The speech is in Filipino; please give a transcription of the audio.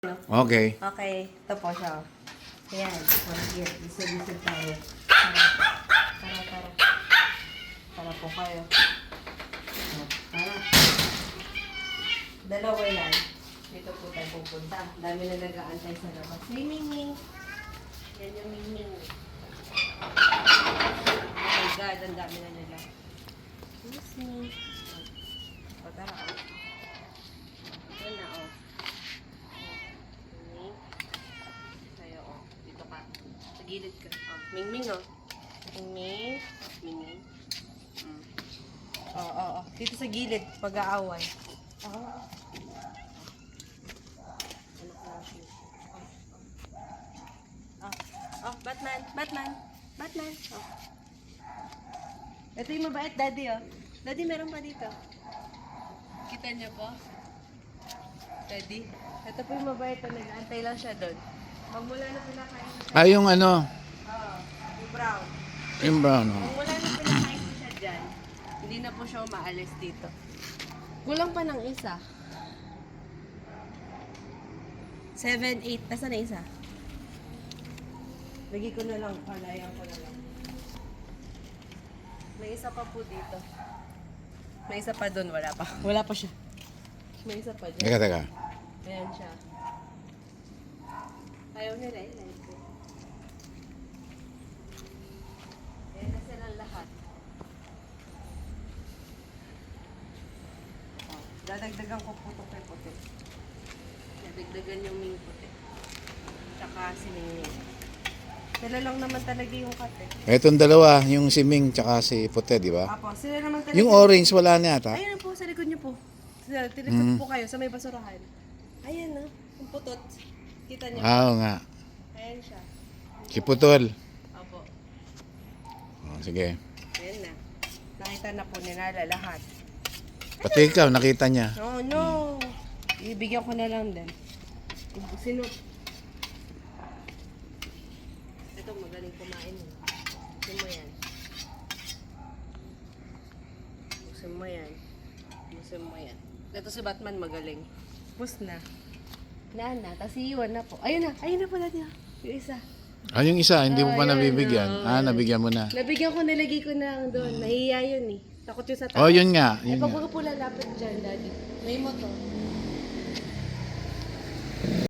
Okay. Okay, ito po siya. Ayan, here. Lisod tayo. Tara. Tara po kayo. Tara. Dalawa yan. Dito po tayo pupunta. Dami na nag-aantay sa labas. Hey, Mingming. Yan yung Mingming. Oh my God, ang dami na nila. Excuse me. O, tara. Ito na, o. Gilid ka. Oh, Mingming, oh. Mingming. Oh. Dito sa gilid, pag-aaway. Batman. Oh. Ito yung mabait, Daddy, oh. Daddy, meron pa dito. Kita niyo po? Daddy. Ito po yung mabait, oh. Nag-aantay lang siya doon. Magmula na pinakain. Yung ano? Yung brown. Yung brown. Magmula na pinakain ko siya dyan, hindi na po siya umaalis dito. Kulang pa ng isa. 7, 8. Nasaan na isa? Lagi ko na lang. Palayan ko na lang. May isa pa po dito. May isa pa doon. Wala pa. Wala pa siya. May isa pa doon. Teka. Ayan siya. Ayaw nila eh. Ayan na silang lahat. Dadagdagan ko puto kay puti. Dadagdagan yung ming puti. Tsaka si Mingming. Sila lang naman talaga yung kate. Etong dalawa, yung si Ming tsaka si Puti, di ba? Apo, sila naman talaga. Yung orange, wala na yata. Ayun na po, sa likod niyo po. Tilikod po kayo sa may basurahan. Ayan na, yung putot. Kita niyo. Oo nga. Ayan siya. Si Putol. Apo. Oh, sige. Ayan na. Nakita na po nila lahat. Pati ikaw, nakita niya. Oh no! Ibigyan ko na lang din. Sino? Ito, magaling kumain. Buksin mo yan. Buksin mo yan. Ito si Batman magaling. Bus na. Nana, tapos iiwan na po. Ayun na po natin. Yung isa. Yung isa, hindi mo pa Ayun, nabibigyan. Nabigyan mo na. Nabigyan ko, nilagay ko na doon. Nahiya yun eh. Takot yun sa tao. Oh, yun nga. Ay, Yun pag nga. mga po lalapit dyan, Daddy. May motor.